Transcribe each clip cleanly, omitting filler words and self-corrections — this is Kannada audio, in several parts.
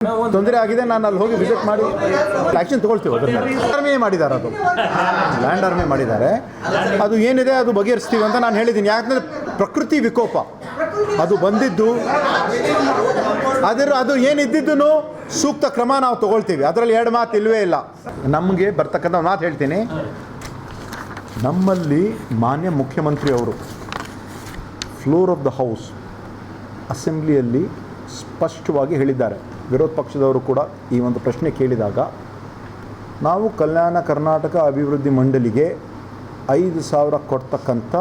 ತೊಂದರೆ ಆಗಿದೆ, ನಾನು ಅಲ್ಲಿ ಹೋಗಿ ವಿಸಿಟ್ ಮಾಡಿ ಆ್ಯಕ್ಷನ್ ತೊಗೊಳ್ತೀವಿ. ಅದನ್ನು ಆರ್ಮಿ ಮಾಡಿದ್ದಾರೆ, ಅದು ಲ್ಯಾಂಡ್ ಆರ್ಮಿ ಮಾಡಿದ್ದಾರೆ. ಅದು ಏನಿದೆ ಅದು ಬಗೆಹರಿಸ್ತೀವಿ ಅಂತ ನಾನು ಹೇಳಿದ್ದೀನಿ. ಯಾಕಂದರೆ ಪ್ರಕೃತಿ ವಿಕೋಪ ಅದು ಬಂದಿದ್ದು, ಅದು ಏನಿದ್ದಿದ್ದು ಸೂಕ್ತ ಕ್ರಮ ನಾವು ತೊಗೊಳ್ತೀವಿ. ಅದರಲ್ಲಿ ಎರಡು ಮಾತು ಇಲ್ಲವೇ ಇಲ್ಲ. ನಮಗೆ ಬರ್ತಕ್ಕಂಥ ಮಾತು ಹೇಳ್ತೀನಿ, ನಮ್ಮಲ್ಲಿ ಮಾನ್ಯ ಮುಖ್ಯಮಂತ್ರಿಯವರು ಫ್ಲೋರ್ ಆಫ್ ದ ಹೌಸ್ ಅಸೆಂಬ್ಲಿಯಲ್ಲಿ ಸ್ಪಷ್ಟವಾಗಿ ಹೇಳಿದ್ದಾರೆ. ವಿರೋಧ ಪಕ್ಷದವರು ಕೂಡ ಈ ಒಂದು ಪ್ರಶ್ನೆ ಕೇಳಿದಾಗ ನಾವು ಕಲ್ಯಾಣ ಕರ್ನಾಟಕ ಅಭಿವೃದ್ಧಿ ಮಂಡಳಿಗೆ 5,000 ಕೊಡ್ತಕ್ಕಂಥ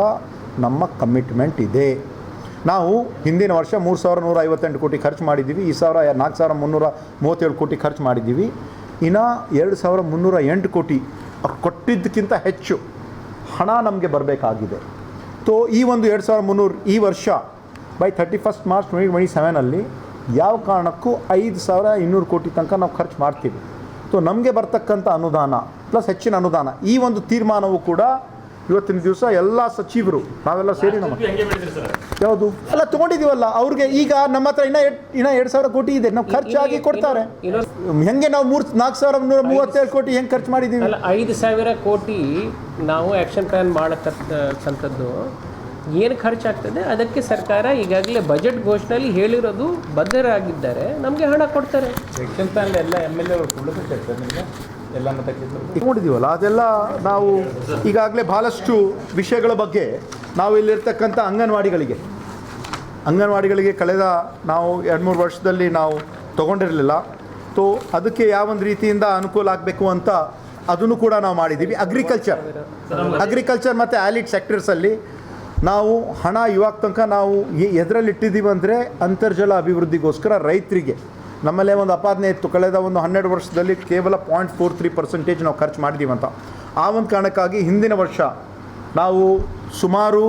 ನಮ್ಮ ಕಮಿಟ್ಮೆಂಟ್ ಇದೆ. ನಾವು ಹಿಂದಿನ ವರ್ಷ 3,158 ಕೋಟಿ ಖರ್ಚು ಮಾಡಿದ್ದೀವಿ. ಈ 4,337 ಕೋಟಿ ಖರ್ಚು ಮಾಡಿದ್ದೀವಿ. ಇನ್ನು 2,308 ಕೋಟಿ ಕೊಟ್ಟಿದ್ದಕ್ಕಿಂತ ಹೆಚ್ಚು ಹಣ ನಮಗೆ ಬರಬೇಕಾಗಿದೆ. ಈ ಒಂದು 2,300 ಈ ವರ್ಷ ಬೈ 31 ಮಾರ್ಚ್ 2027 ಯಾವ ಕಾರಣಕ್ಕೂ 5,200 ಕೋಟಿ ತನಕ ನಾವು ಖರ್ಚು ಮಾಡ್ತೀವಿ. ನಮಗೆ ಬರ್ತಕ್ಕಂಥ ಅನುದಾನ ಪ್ಲಸ್ ಹೆಚ್ಚಿನ ಅನುದಾನ, ಈ ಒಂದು ತೀರ್ಮಾನವು ಕೂಡ ಇವತ್ತಿನ ದಿವಸ ಎಲ್ಲ ಸಚಿವರು ನಾವೆಲ್ಲ ಸೇರಿ ಯಾವುದು ಎಲ್ಲ ತೊಗೊಂಡಿದ್ದೀವಲ್ಲ, ಅವ್ರಿಗೆ ಈಗ ನಮ್ಮ ಹತ್ರ ಇನ್ನೂ 2,000 ಕೋಟಿ ಇದೆ, ನಾವು ಖರ್ಚಾಗಿ ಕೊಡ್ತಾರೆ. ಹೆಂಗೆ ನಾವು 4,337 ಕೋಟಿ ಹೆಂಗೆ ಖರ್ಚು ಮಾಡಿದ್ದೀವಿ? 5,000 ಕೋಟಿ ನಾವು ಆ್ಯಕ್ಷನ್ ಪ್ಲ್ಯಾನ್ ಮಾಡತಕ್ಕಂಥದ್ದು ಏನು ಖರ್ಚಾಗ್ತದೆ ಅದಕ್ಕೆ ಸರ್ಕಾರ ಈಗಾಗಲೇ ಬಜೆಟ್ ಘೋಷಣೆಯಲ್ಲಿ ಹೇಳಿರೋದು, ಬದ್ಧರಾಗಿದ್ದಾರೆ, ನಮಗೆ ಹಣ ಕೊಡ್ತಾರೆ. ಆ್ಯಕ್ಷನ್ ಪ್ಲ್ಯಾನ್ ಎಲ್ಲ MLA ಅವರು ಕೊಡಬೇಕು ನಿಮಗೆ ಎಲ್ಲ ಮತಕ್ಕೆ ನೋಡಿದ್ದೀವಲ್ಲ, ಅದೆಲ್ಲ ನಾವು ಈಗಾಗಲೇ ಭಾಳಷ್ಟು ವಿಷಯಗಳ ಬಗ್ಗೆ ನಾವು ಇಲ್ಲಿರ್ತಕ್ಕಂಥ ಅಂಗನವಾಡಿಗಳಿಗೆ ಕಳೆದ ನಾವು 2-3 ವರ್ಷದಲ್ಲಿ ನಾವು ತೊಗೊಂಡಿರಲಿಲ್ಲ. ಅದಕ್ಕೆ ಯಾವೊಂದು ರೀತಿಯಿಂದ ಅನುಕೂಲ ಆಗಬೇಕು ಅಂತ ಅದನ್ನು ಕೂಡ ನಾವು ಮಾಡಿದ್ದೀವಿ. ಅಗ್ರಿಕಲ್ಚರ್ ಮತ್ತು ಆಲಿಡ್ ಸೆಕ್ಟರ್ಸಲ್ಲಿ ನಾವು ಹಣ ಇವಾಗ ತನಕ ನಾವು ಎದರಲ್ಲಿ ಇಟ್ಟಿದ್ದೀವಿ ಅಂದರೆ ಅಂತರ್ಜಲ ಅಭಿವೃದ್ಧಿಗೋಸ್ಕರ ರೈತರಿಗೆ ನಮ್ಮಲ್ಲೇ ಒಂದು ಅಪಾದನೆ ಇತ್ತು. ಕಳೆದ ಒಂದು 12 ವರ್ಷದಲ್ಲಿ ಕೇವಲ 0.43% ನಾವು ಖರ್ಚು ಮಾಡಿದ್ದೀವಿ ಅಂತ. ಆ ಒಂದು ಕಾರಣಕ್ಕಾಗಿ ಹಿಂದಿನ ವರ್ಷ ನಾವು ಸುಮಾರು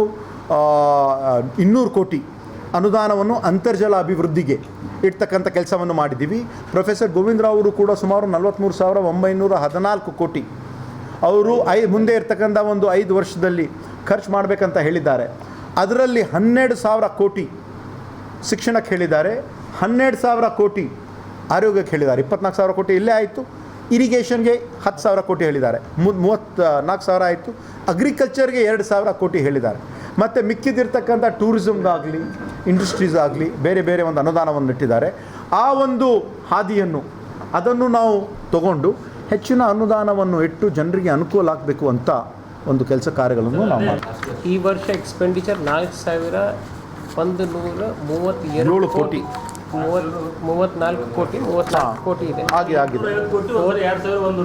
200 ಕೋಟಿ ಅನುದಾನವನ್ನು ಅಂತರ್ಜಲ ಅಭಿವೃದ್ಧಿಗೆ ಇಡ್ತಕ್ಕಂಥ ಕೆಲಸವನ್ನು ಮಾಡಿದ್ದೀವಿ. ಪ್ರೊಫೆಸರ್ ಗೋವಿಂದರಾವ್ ಅವರು ಕೂಡ ಸುಮಾರು 43,914 ಕೋಟಿ ಅವರು ಮುಂದೆ ಇರ್ತಕ್ಕಂಥ ಒಂದು 5 ವರ್ಷದಲ್ಲಿ ಖರ್ಚು ಮಾಡಬೇಕಂತ ಹೇಳಿದ್ದಾರೆ. ಅದರಲ್ಲಿ 12,000 ಕೋಟಿ ಶಿಕ್ಷಣಕ್ಕೆ ಹೇಳಿದ್ದಾರೆ, 12,000 ಕೋಟಿ ಆರೋಗ್ಯಕ್ಕೆ ಹೇಳಿದ್ದಾರೆ, 24,000 ಕೋಟಿ ಇಲ್ಲೇ ಆಯಿತು. ಇರಿಗೇಷನ್ಗೆ 10,000 ಕೋಟಿ ಹೇಳಿದ್ದಾರೆ, 34,000 ಆಯಿತು. ಅಗ್ರಿಕಲ್ಚರ್ಗೆ 2,000 ಕೋಟಿ ಹೇಳಿದ್ದಾರೆ. ಮತ್ತು ಮಿಕ್ಕಿದಿರ್ತಕ್ಕಂಥ ಟೂರಿಸಮ್ಗಾಗಲಿ ಇಂಡಸ್ಟ್ರೀಸ್ ಆಗಲಿ ಬೇರೆ ಬೇರೆ ಒಂದು ಅನುದಾನವನ್ನು ಇಟ್ಟಿದ್ದಾರೆ. ಆ ಒಂದು ಹಾದಿಯನ್ನು ಅದನ್ನು ನಾವು ತಗೊಂಡು ಹೆಚ್ಚಿನ ಅನುದಾನವನ್ನು ಇಟ್ಟು ಜನರಿಗೆ ಅನುಕೂಲ ಆಗಬೇಕು ಅಂತ ಒಂದು ಕೆಲಸ ಕಾರ್ಯಗಳನ್ನು ನಾವು ಮಾಡ್ತೀವಿ. ಈ ವರ್ಷ ಎಕ್ಸ್ಪೆಂಡಿಚರ್ 4,132 ಕೋಟಿ 34 ಕೋಟಿ ಇದೆ. ಆಗಿದೆ.